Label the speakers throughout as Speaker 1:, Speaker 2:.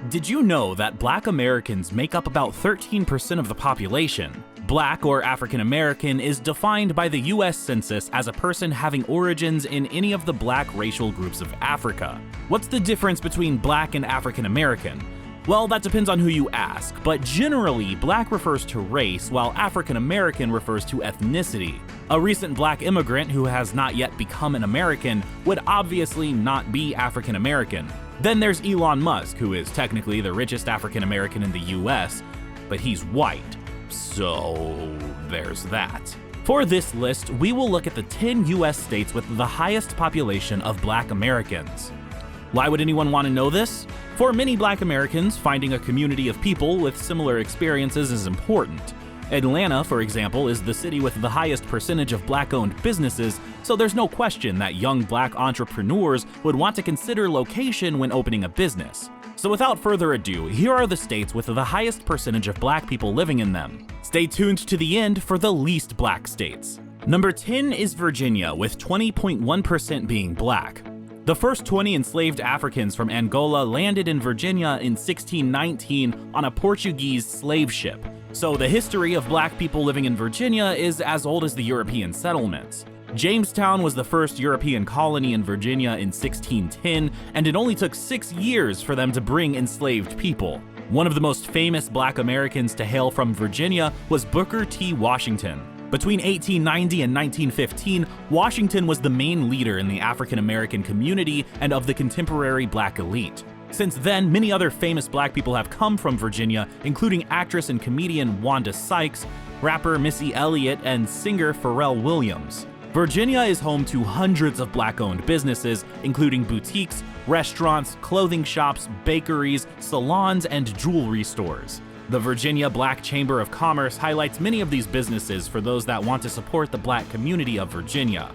Speaker 1: Did you know that Black Americans make up about 13% of the population? Black or African American is defined by the US Census as a person having origins in any of the Black racial groups of Africa. What's the difference between Black and African American? Well, that depends on who you ask, but generally, Black refers to race, while African American refers to ethnicity. A recent Black immigrant who has not yet become an American would obviously not be African American. Then there's Elon Musk, who is technically the richest African American in the US, but he's white. So there's that. For this list, we will look at the 10 US states with the highest population of Black Americans. Why would anyone want to know this? For many Black Americans, finding a community of people with similar experiences is important. Atlanta, for example, is the city with the highest percentage of Black-owned businesses, so there's no question that young Black entrepreneurs would want to consider location when opening a business. So without further ado, here are the states with the highest percentage of Black people living in them. Stay tuned to the end for the least Black states. Number 10 is Virginia, with 20.1% being Black. The first 20 enslaved Africans from Angola landed in Virginia in 1619 on a Portuguese slave ship. So the history of Black people living in Virginia is as old as the European settlements. Jamestown was the first European colony in Virginia in 1610, and it only took 6 years for them to bring enslaved people. One of the most famous Black Americans to hail from Virginia was Booker T. Washington. Between 1890 and 1915, Washington was the main leader in the African American community and of the contemporary Black elite. Since then, many other famous Black people have come from Virginia, including actress and comedian Wanda Sykes, rapper Missy Elliott, and singer Pharrell Williams. Virginia is home to hundreds of Black-owned businesses, including boutiques, restaurants, clothing shops, bakeries, salons, and jewelry stores. The Virginia Black Chamber of Commerce highlights many of these businesses for those that want to support the Black community of Virginia.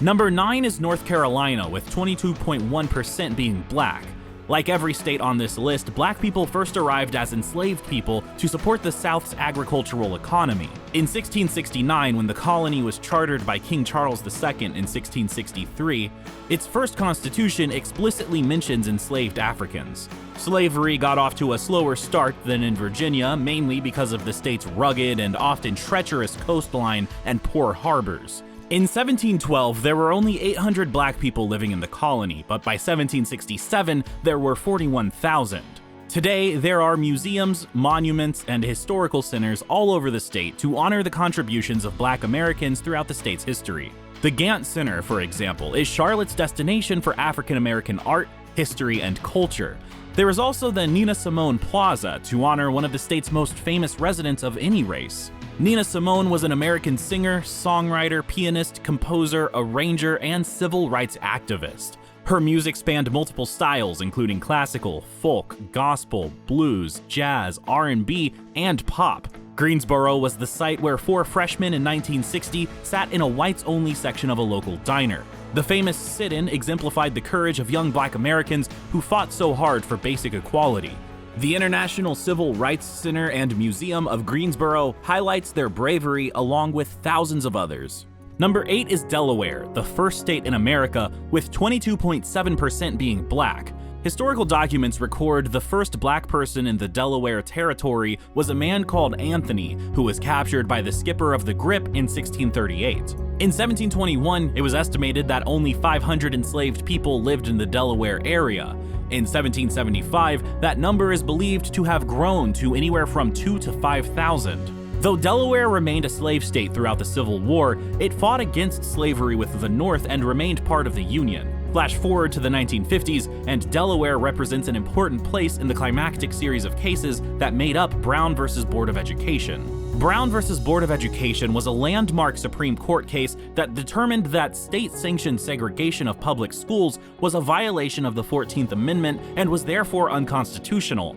Speaker 1: Number 9 is North Carolina, with 22.1% being Black. Like every state on this list, Black people first arrived as enslaved people to support the South's agricultural economy. In 1669, when the colony was chartered by King Charles II in 1663, its first constitution explicitly mentions enslaved Africans. Slavery got off to a slower start than in Virginia, mainly because of the state's rugged and often treacherous coastline and poor harbors. In 1712, there were only 800 Black people living in the colony, but by 1767, there were 41,000. Today, there are museums, monuments, and historical centers all over the state to honor the contributions of Black Americans throughout the state's history. The Gantt Center, for example, is Charlotte's destination for African American art, history, and culture. There is also the Nina Simone Plaza to honor one of the state's most famous residents of any race. Nina Simone was an American singer, songwriter, pianist, composer, arranger, and civil rights activist. Her music spanned multiple styles, including classical, folk, gospel, blues, jazz, R&B, and pop. Greensboro was the site where 4 freshmen in 1960 sat in a whites-only section of a local diner. The famous sit-in exemplified the courage of young Black Americans who fought so hard for basic equality. The International Civil Rights Center and Museum of Greensboro highlights their bravery along with thousands of others. Number 8 is Delaware, the first state in America, with 22.7% being Black. Historical documents record the first Black person in the Delaware Territory was a man called Anthony, who was captured by the skipper of the Grip in 1638. In 1721, it was estimated that only 500 enslaved people lived in the Delaware area. In 1775, that number is believed to have grown to anywhere from 2,000 to 5,000. Though Delaware remained a slave state throughout the Civil War, it fought against slavery with the North and remained part of the Union. Flash forward to the 1950s, and Delaware represents an important place in the climactic series of cases that made up Brown v. Board of Education. Brown v. Board of Education was a landmark Supreme Court case that determined that state-sanctioned segregation of public schools was a violation of the 14th Amendment and was therefore unconstitutional.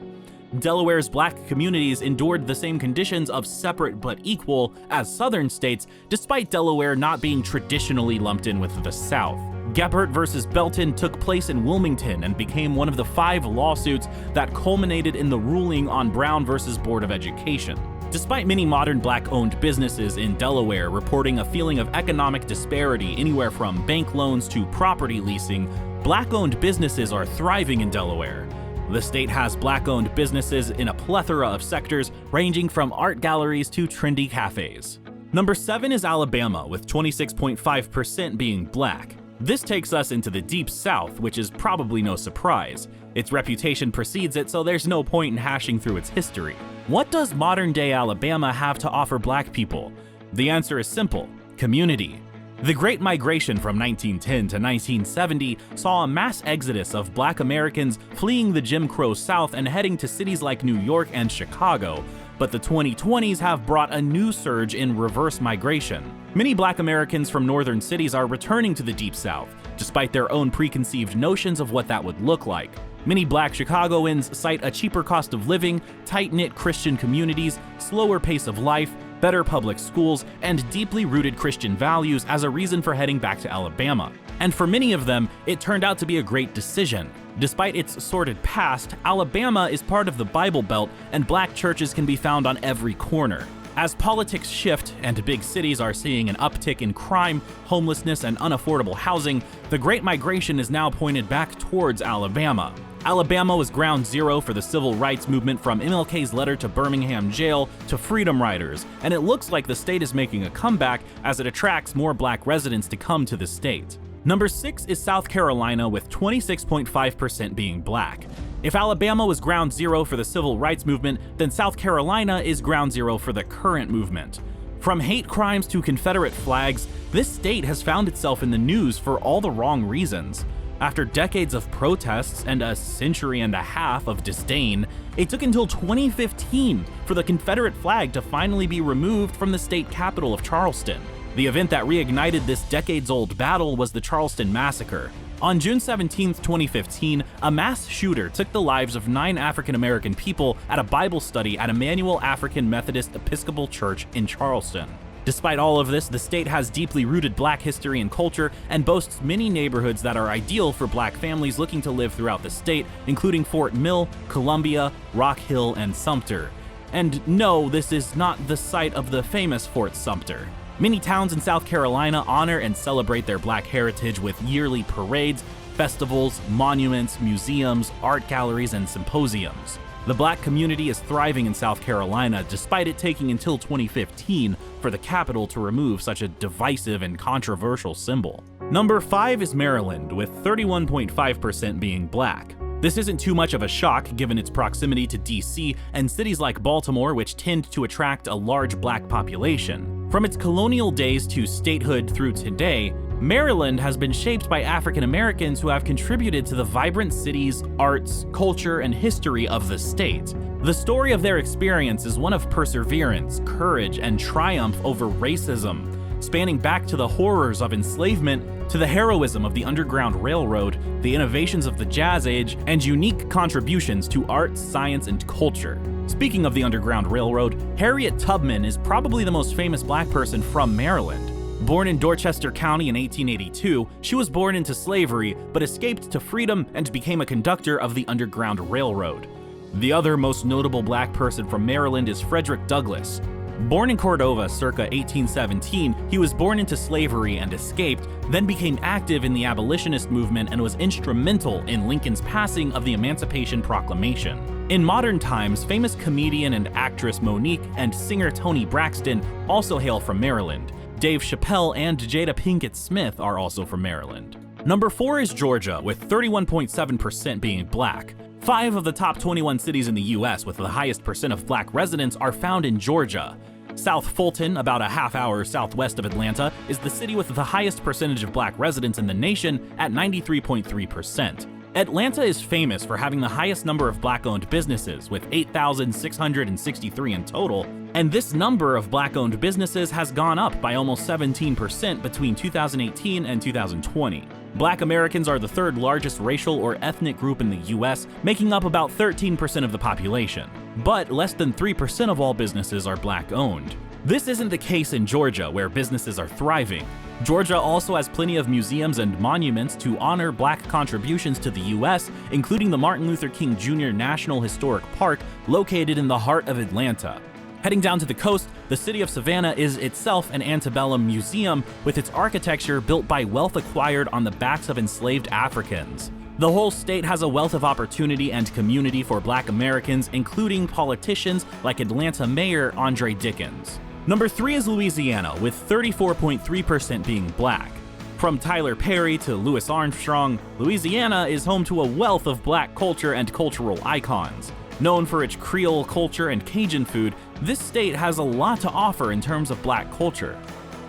Speaker 1: Delaware's Black communities endured the same conditions of separate but equal as Southern states, despite Delaware not being traditionally lumped in with the South. Geppert v. Belton took place in Wilmington and became one of the 5 lawsuits that culminated in the ruling on Brown v. Board of Education. Despite many modern Black-owned businesses in Delaware reporting a feeling of economic disparity anywhere from bank loans to property leasing, Black-owned businesses are thriving in Delaware. The state has black-owned businesses in a plethora of sectors, ranging from art galleries to trendy cafes. Number 7 is Alabama, with 26.5% being black. This takes us into the Deep South, which is probably no surprise. Its reputation precedes it, so there's no point in hashing through its history. What does modern-day Alabama have to offer black people? The answer is simple: community. The Great Migration from 1910 to 1970 saw a mass exodus of black Americans fleeing the Jim Crow South and heading to cities like New York and Chicago. But the 2020s have brought a new surge in reverse migration. Many black Americans from northern cities are returning to the Deep South, despite their own preconceived notions of what that would look like. Many black Chicagoans cite a cheaper cost of living, tight-knit Christian communities, slower pace of life, better public schools, and deeply rooted Christian values as a reason for heading back to Alabama. And for many of them, it turned out to be a great decision. Despite its sordid past, Alabama is part of the Bible Belt, and black churches can be found on every corner. As politics shift and big cities are seeing an uptick in crime, homelessness, and unaffordable housing, the Great Migration is now pointed back towards Alabama. Alabama was ground zero for the civil rights movement, from MLK's letter to Birmingham jail to Freedom Riders, and it looks like the state is making a comeback as it attracts more black residents to come to the state. Number 6 is South Carolina, with 26.5% being black. If Alabama was ground zero for the civil rights movement, then South Carolina is ground zero for the current movement. From hate crimes to Confederate flags, this state has found itself in the news for all the wrong reasons. After decades of protests and a century and a half of disdain, it took until 2015 for the Confederate flag to finally be removed from the state capital of Charleston. The event that reignited this decades-old battle was the Charleston Massacre. On June 17, 2015, a mass shooter took the lives of 9 African-American people at a Bible study at Emmanuel African Methodist Episcopal Church in Charleston. Despite all of this, the state has deeply rooted black history and culture and boasts many neighborhoods that are ideal for black families looking to live throughout the state, including Fort Mill, Columbia, Rock Hill, and Sumter. And no, this is not the site of the famous Fort Sumter. Many towns in South Carolina honor and celebrate their black heritage with yearly parades, festivals, monuments, museums, art galleries, and symposiums. The black community is thriving in South Carolina, despite it taking until 2015 for the capital to remove such a divisive and controversial symbol. Number 5 is Maryland, with 31.5% being black. This isn't too much of a shock given its proximity to DC and cities like Baltimore, which tend to attract a large black population. From its colonial days to statehood through today, Maryland has been shaped by African Americans who have contributed to the vibrant cities, arts, culture, and history of the state. The story of their experience is one of perseverance, courage, and triumph over racism, spanning back to the horrors of enslavement, to the heroism of the Underground Railroad, the innovations of the Jazz Age, and unique contributions to art, science, and culture. Speaking of the Underground Railroad, Harriet Tubman is probably the most famous black person from Maryland. Born in Dorchester County in 1882, she was born into slavery, but escaped to freedom and became a conductor of the Underground Railroad. The other most notable black person from Maryland is Frederick Douglass. Born in Cordova circa 1817, he was born into slavery and escaped, then became active in the abolitionist movement and was instrumental in Lincoln's passing of the Emancipation Proclamation. In modern times, famous comedian and actress Monique and singer Toni Braxton also hail from Maryland. Dave Chappelle and Jada Pinkett Smith are also from Maryland. Number 4 is Georgia, with 31.7% being black. 5 of the top 21 cities in the US with the highest percent of black residents are found in Georgia. South Fulton, about a half hour southwest of Atlanta, is the city with the highest percentage of black residents in the nation at 93.3%. Atlanta is famous for having the highest number of black-owned businesses, with 8,663 in total, and this number of black-owned businesses has gone up by almost 17% between 2018 and 2020. Black Americans are the third largest racial or ethnic group in the US, making up about 13% of the population. But less than 3% of all businesses are black-owned. This isn't the case in Georgia, where businesses are thriving. Georgia also has plenty of museums and monuments to honor black contributions to the US, including the Martin Luther King Jr. National Historic Park, located in the heart of Atlanta. Heading down to the coast, the city of Savannah is itself an antebellum museum with its architecture built by wealth acquired on the backs of enslaved Africans. The whole state has a wealth of opportunity and community for Black Americans, including politicians like Atlanta Mayor Andre Dickens. Number 3 is Louisiana, with 34.3% being Black. From Tyler Perry to Louis Armstrong, Louisiana is home to a wealth of Black culture and cultural icons. Known for its Creole culture and Cajun food, this state has a lot to offer in terms of Black culture.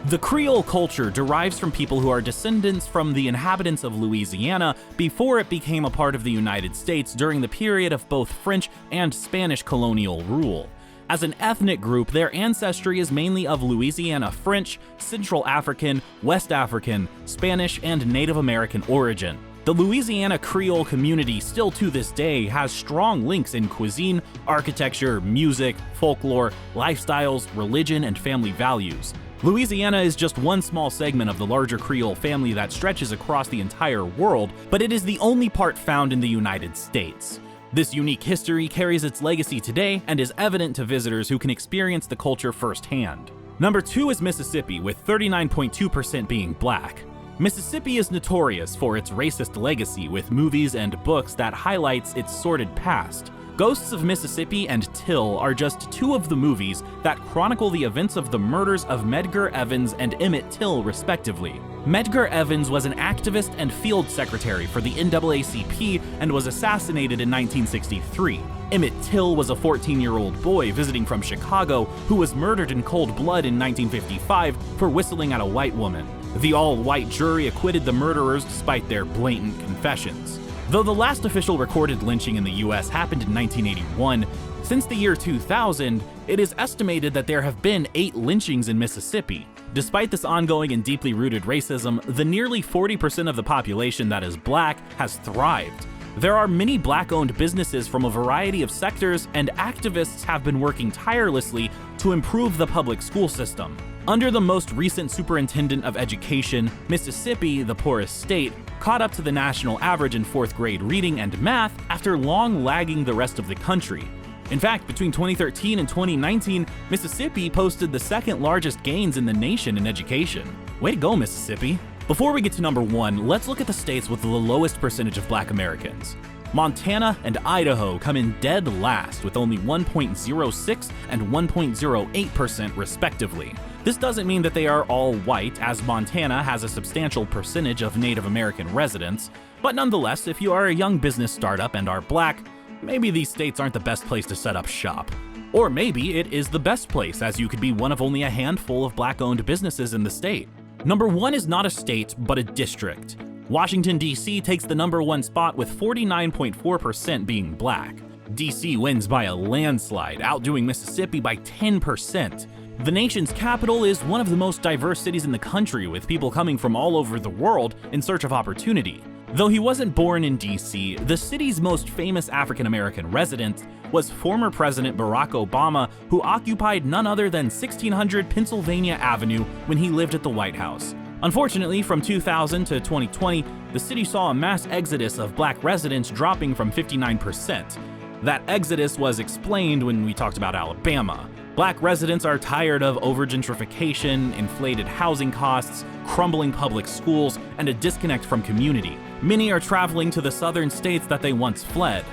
Speaker 1: The Creole culture derives from people who are descendants from the inhabitants of Louisiana before it became a part of the United States during the period of both French and Spanish colonial rule. As an ethnic group, their ancestry is mainly of Louisiana French, Central African, West African, Spanish, and Native American origin. The Louisiana Creole community still to this day has strong links in cuisine, architecture, music, folklore, lifestyles, religion, and family values. Louisiana is just one small segment of the larger Creole family that stretches across the entire world, but it is the only part found in the United States. This unique history carries its legacy today and is evident to visitors who can experience the culture firsthand. Number 2 is Mississippi, with 39.2% being Black. Mississippi is notorious for its racist legacy, with movies and books that highlights its sordid past. Ghosts of Mississippi and Till are just 2 of the movies that chronicle the events of the murders of Medgar Evans and Emmett Till, respectively. Medgar Evans was an activist and field secretary for the NAACP and was assassinated in 1963. Emmett Till was a 14-year-old boy visiting from Chicago who was murdered in cold blood in 1955 for whistling at a white woman. The all-white jury acquitted the murderers despite their blatant confessions. Though the last official recorded lynching in the US happened in 1981, since the year 2000, it is estimated that there have been 8 lynchings in Mississippi. Despite this ongoing and deeply rooted racism, the nearly 40% of the population that is Black has thrived. There are many Black-owned businesses from a variety of sectors, and activists have been working tirelessly to improve the public school system. Under the most recent Superintendent of Education, Mississippi, the poorest state, caught up to the national average in 4th grade reading and math after long lagging the rest of the country. In fact, between 2013 and 2019, Mississippi posted the 2nd largest gains in the nation in education. Way to go, Mississippi! Before we get to number 1, let's look at the states with the lowest percentage of Black Americans. Montana and Idaho come in dead last with only 1.06 and 1.08% respectively. This doesn't mean that they are all white, as Montana has a substantial percentage of Native American residents, but nonetheless, if you are a young business startup and are Black, maybe these states aren't the best place to set up shop. Or maybe it is the best place, as you could be one of only a handful of Black-owned businesses in the state. Number 1 is not a state, but a district. Washington, D.C. takes the number 1 spot with 49.4% being Black. D.C. wins by a landslide, outdoing Mississippi by 10%. The nation's capital is one of the most diverse cities in the country, with people coming from all over the world in search of opportunity. Though he wasn't born in D.C., the city's most famous African-American resident was former President Barack Obama, who occupied none other than 1600 Pennsylvania Avenue when he lived at the White House. Unfortunately, from 2000 to 2020, the city saw a mass exodus of Black residents, dropping from 59%. That exodus was explained when we talked about Alabama. Black residents are tired of over-gentrification, inflated housing costs, crumbling public schools, and a disconnect from community. Many are traveling to the southern states that they once fled.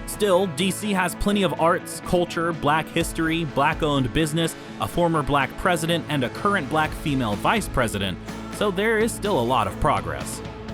Speaker 1: Still, DC has plenty of arts, culture, Black history, Black-owned business, a former Black president, and a current Black female vice president, so there is still a lot of progress.